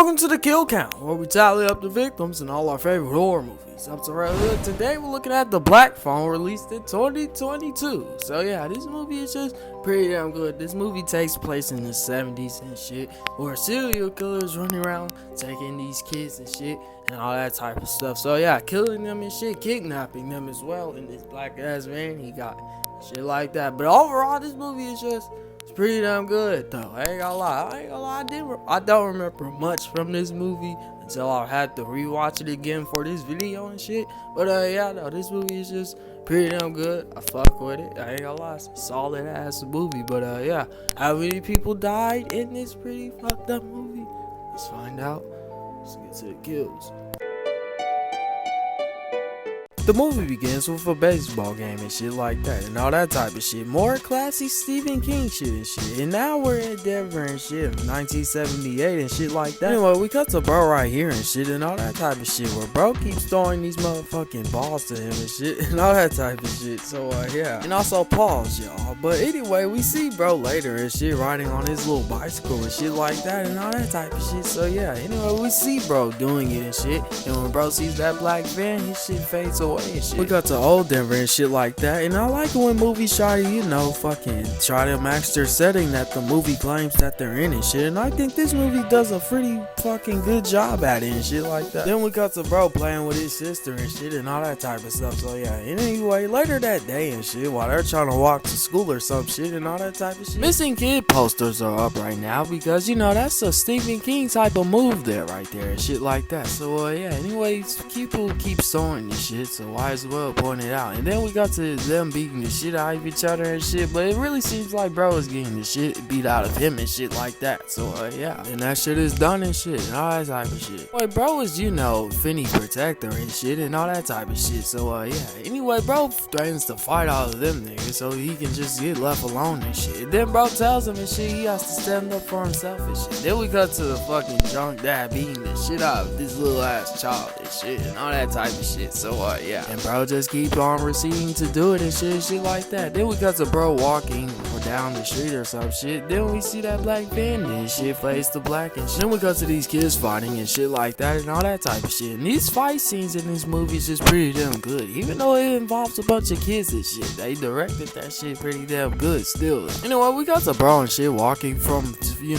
Welcome to the Kill Count, where we tally up the victims in all our favorite horror movies. Up to right here. Today we're looking at The Black Phone, released in 2022. So yeah, this movie is just pretty damn good. This movie takes place in the 70s and shit, where serial killers running around taking these kids and shit and all that type of stuff. So yeah, killing them and shit, kidnapping them as well in this black ass van he got, shit like that. But overall, this movie is just pretty damn good though. I ain't gonna lie. I don't remember much from this movie until I had to rewatch it again for this video and shit. But yeah, no, this movie is just pretty damn good. I fuck with it. I ain't gonna lie. It's a solid ass movie. But yeah, how many people died in this pretty fucked up movie? Let's find out. Let's get to the kills. The movie begins with a baseball game and shit like that and all that type of shit. More classy Stephen King shit and shit. And now we're in Denver and shit, 1978 and shit like that. Anyway, we cut to bro right here and shit and all that type of shit, where bro keeps throwing these motherfucking balls to him and shit and all that type of shit. So yeah, and also pause, y'all. But anyway, we see bro later and shit riding on his little bicycle and shit like that and all that type of shit. So yeah, anyway, we see bro doing it and shit. And when bro sees that black van, his shit fades away. We got to old Denver and shit like that, and I like it when movies try to, fucking try to match their setting that the movie claims that they're in and shit, and I think this movie does a pretty fucking good job at it and shit like that. Then we got to bro playing with his sister and shit and all that type of stuff. So yeah, and anyway, later that day and shit, while they're trying to walk to school or some shit and all that type of shit, missing kid posters are up right now because that's a Stephen King type of move there right there and shit like that. So yeah, anyways, people keep sewing this shit, so why as well point it out. And then we got to them beating the shit out of each other and shit, but it really seems like bro is getting the shit beat out of him and shit like that. So yeah, and that shit is done and shit and all that type of shit. Like bro is Finny protector and shit and all that type of shit. So yeah, anyway, bro threatens to fight all of them niggas so he can just get left alone and shit. And then bro tells him and shit he has to stand up for himself and shit. Then we cut to the fucking drunk dad beating the shit out of this little ass child and shit and all that type of shit. So yeah, and bro just keep on proceeding to do it and shit like that. Then we got to bro walking or down the street or some shit. Then we see that black van and shit fades to black and shit. Then we got to these kids fighting and shit like that and all that type of shit. And these fight scenes in this movie is just pretty damn good. Even though it involves a bunch of kids and shit, they directed that shit pretty damn good still. Anyway, we got to bro and shit walking from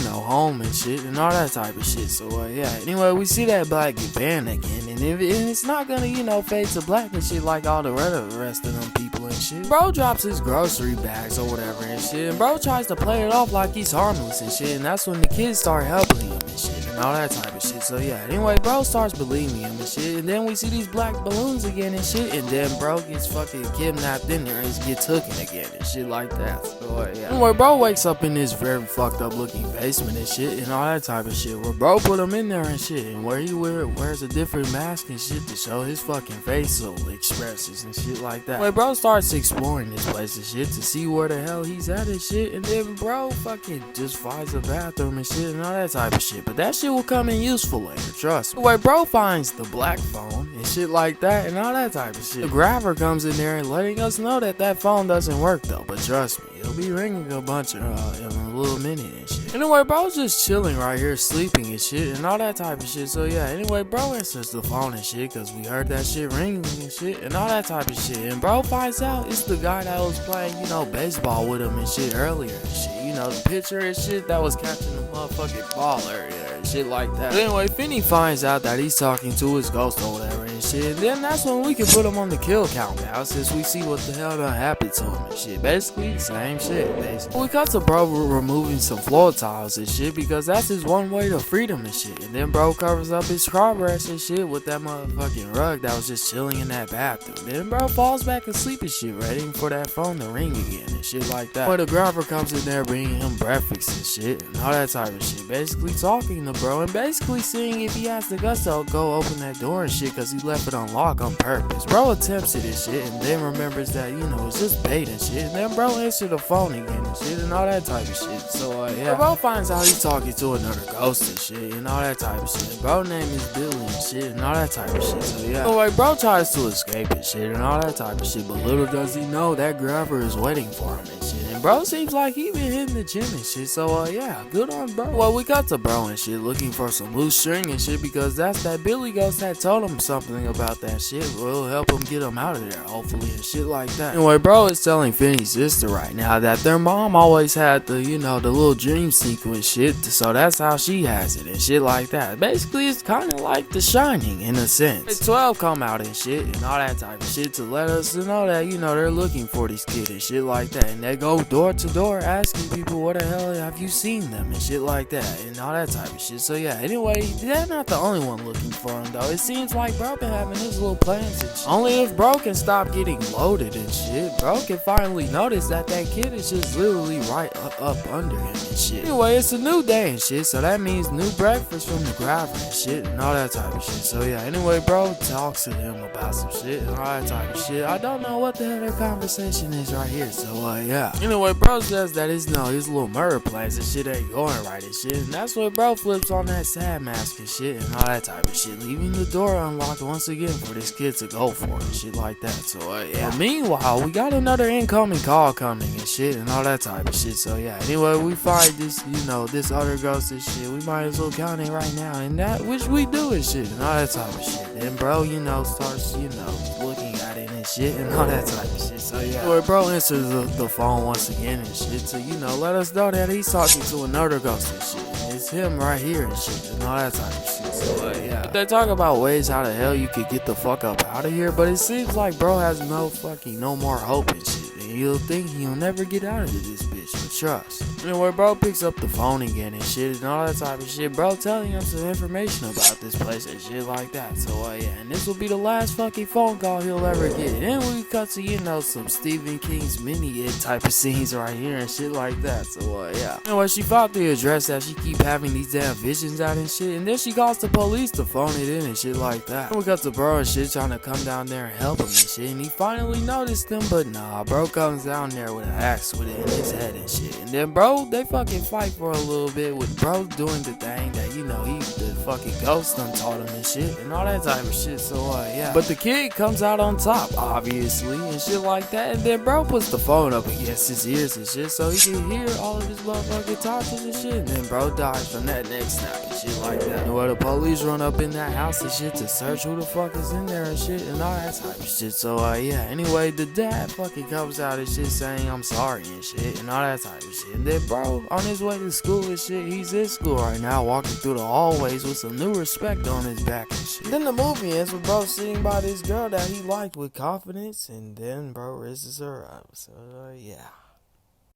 home and shit and all that type of shit. So yeah, anyway, we see that black van again, and it's not gonna fade to black and shit like all the rest of them people and shit. Bro drops his grocery bags or whatever and shit, and bro tries to play it off like he's harmless and shit, and that's when the kids start helping him and shit and all that type of shit. So yeah, anyway, bro starts believing him and shit, and then we see these black balloons again and shit, and then bro gets fucking kidnapped in there and gets taken again and shit like that. So yeah, anyway, bro wakes up in this very fucked up looking basement and shit and all that type of shit, where bro put him in there and shit, and where he wears a different mask and shit to show his fucking facial expressions and shit like that. Like bro starts exploring this place and shit to see where the hell he's at and shit, and then bro fucking just finds a bathroom and shit and all that type of shit, but that shit will come in useful later, trust me. Where bro finds the black phone and shit like that and all that type of shit. The grabber comes in there and letting us know that phone doesn't work though, but trust me, it'll be ringing a bunch in a little minute and shit. Anyway, bro's just chilling right here sleeping and shit and all that type of shit. So yeah, anyway, bro answers the phone and shit because we heard that shit ringing and shit and all that type of shit, and bro finds out it's the guy that was playing baseball with him and shit earlier and shit, the pitcher and shit that was catching the motherfucking ball earlier and shit like that. But anyway, Finny finds out that he's talking to his ghost or whatever and shit, and then that's when we can put him on the kill count now, since we see what the hell done happened to him and shit. Basically the same shit, basically. We got to bro removing some floor tiles and shit because that's his one way to freedom and shit, and then bro covers up his car brush and shit with that motherfucking rug that was just chilling in that bathroom. Then bro falls back asleep and shit, waiting for that phone to ring again and shit like that. Where the grabber comes in there bringing him breakfast and shit and all that type of shit, basically talking to bro and basically seeing if he has the guts to go open that door and shit because he left it unlocked on purpose. Bro attempts it and shit, and then remembers that it's just bait and shit, and then bro answers the phone again and shit and all that type of shit. So yeah, bro finds out he's talking to another ghost and shit and all that type of shit, and bro name is Billy and shit and all that type of shit. So yeah, anyway, bro tries to escape and shit and all that type of shit, but little does he know that grabber is waiting for him and shit, and bro seems like he been hitting the gym and shit. So yeah, good on bro. Well, we got to bro and shit looking for some loose string and shit, because that's that Billy Ghost that told him something about that shit. We'll help him get him out of there, hopefully, and shit like that. Anyway, bro is telling Finney's sister right now that their mom always had the, you know, the little dream sequence shit, so that's how she has it and shit like that. Basically, it's kind of like The Shining in a sense. 12 come out and shit and all that type of shit to let us know that, you know, they're looking for these kids and shit like that, and they go door to door asking people, what the hell have you seen them and shit like that and all that type of shit. So yeah, anyway, they're not the only one looking for him though. It seems like bro been having his little plans and shit. Only if bro can stop getting loaded and shit, bro can finally notice that that kid is just literally right up under him and shit. Anyway, it's a new day and shit, so that means new breakfast from the grabber and shit and all that type of shit. So yeah, anyway, bro talks to him about some shit and all that type of shit. I don't know what the hell their conversation is right here, so yeah. Anyway, bro says that his little murder plans and shit ain't going right and shit, and that's what bro flips on that sad mask and shit and all that type of shit, leaving the door unlocked once again for this kid to go for and shit like that. So yeah. But meanwhile, we got another incoming call coming and shit and all that type of shit. So yeah, anyway, we find this, you know, this other ghost and shit. We might as well count it right now, and that which we do and shit and all that type of shit. Then bro, you know, starts, you know, looking at it and shit and all that type of shit. So yeah, anyway, bro answers the phone once again and shit to, you know, let us know that he's talking to another ghost and shit. And it's him right here and shit and all that type of shit. So yeah, but they talk about ways how the hell you could get the fuck up out of here, but it seems like bro has no more hope and shit. He'll think he'll never get out of this bitch, but trust. Anyway, bro picks up the phone again and shit and all that type of shit. Bro telling him some information about this place and shit like that. So yeah, and this will be the last fucking phone call he'll ever get. And we cut to, you know, some Stephen King's mini-it type of scenes right here and shit like that. So yeah. Anyway, she found the address that she keep having these damn visions out and shit, and then she calls the police to phone it in and shit like that. And we got the bro and shit trying to come down there and help him and shit, and he finally noticed them, but nah, bro comes down there with an axe with it in his head and shit. And then bro, they fucking fight for a little bit with bro doing the thing that, you know, he the fucking ghost done taught him and shit and all that type of shit. So yeah, but the kid comes out on top obviously and shit like that, and then bro puts the phone up against his ears and shit so he can hear all of his motherfucking talking and shit, and then bro dies from that neck snap and shit like that. And where the police run up in that house and shit to search who the fuck is in there and shit and all that type of shit. So yeah, anyway, the dad fucking comes out and shit saying I'm sorry and shit and all that type of shit. And then bro on his way to school and shit, he's in school right now walking through the hallways with some new respect on his back and shit. Then the movie ends with bro sitting by this girl that he liked with confidence, and then bro raises her up. So yeah.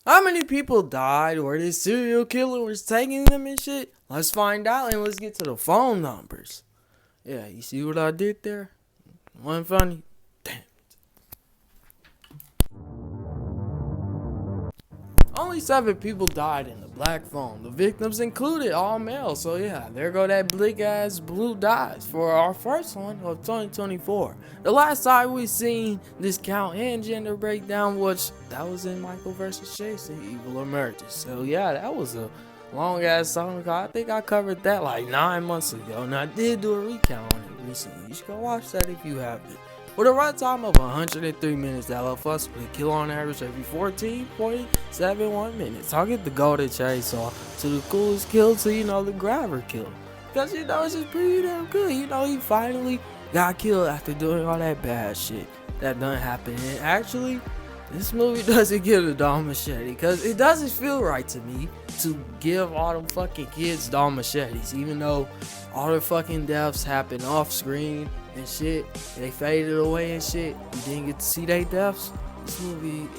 How many people died where this serial killer was taking them and shit? Let's find out, and let's get to the phone numbers. Yeah, you see what I did there? Wasn't funny? Damn. Only 7 people died in the black phone. The victims included all male. So yeah, there go that blick ass blue dies for our first one of 2024. The last time we seen this count and gender breakdown, which that was in Michael vs. Jason, Evil Emerges. So yeah, that was a long ass song. I think I covered that like 9 months ago, and I did do a recount on it recently. You should go watch that if you haven't. With a runtime of 103 minutes, that left us with a kill on average every 14.71 minutes. I'll get the golden chainsaw to the coolest kill to, you know, the grabber kill. Because, you know, it's just pretty damn good. You know, he finally got killed after doing all that bad shit that done happen. And actually, this movie doesn't give a Dom Machete, because it doesn't feel right to me to give all them fucking kids Dom Machetes, even though all the fucking deaths happen off screen and shit, and they faded away and shit. You didn't get to see their deaths. This movie,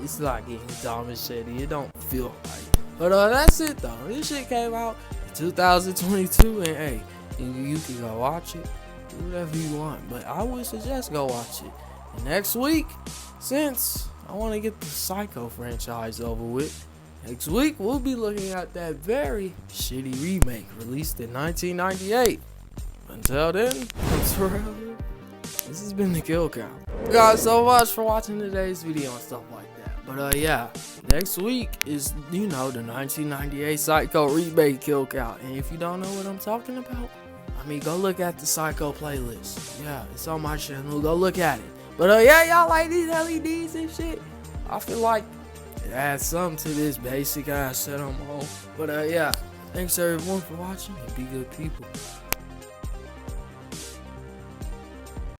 it's not getting Dom Machete. It don't feel right. But that's it though. This shit came out in 2022, and hey, you can go watch it, do whatever you want. But I would suggest go watch it. And next week, since I want to get the Psycho franchise over with, next week we'll be looking at that very shitty remake released in 1998. Until then, this has been the Kill Count. Thank you guys so much for watching today's video and stuff like that. But yeah, next week is, you know, the 1998 Psycho remake Kill Count. And if you don't know what I'm talking about, I mean, go look at the Psycho playlist. Yeah, it's on my channel. Go look at it. But yeah, y'all like these LEDs and shit? I feel like It adds something to this basic ass set on my own. But yeah, thanks everyone for watching and be good people.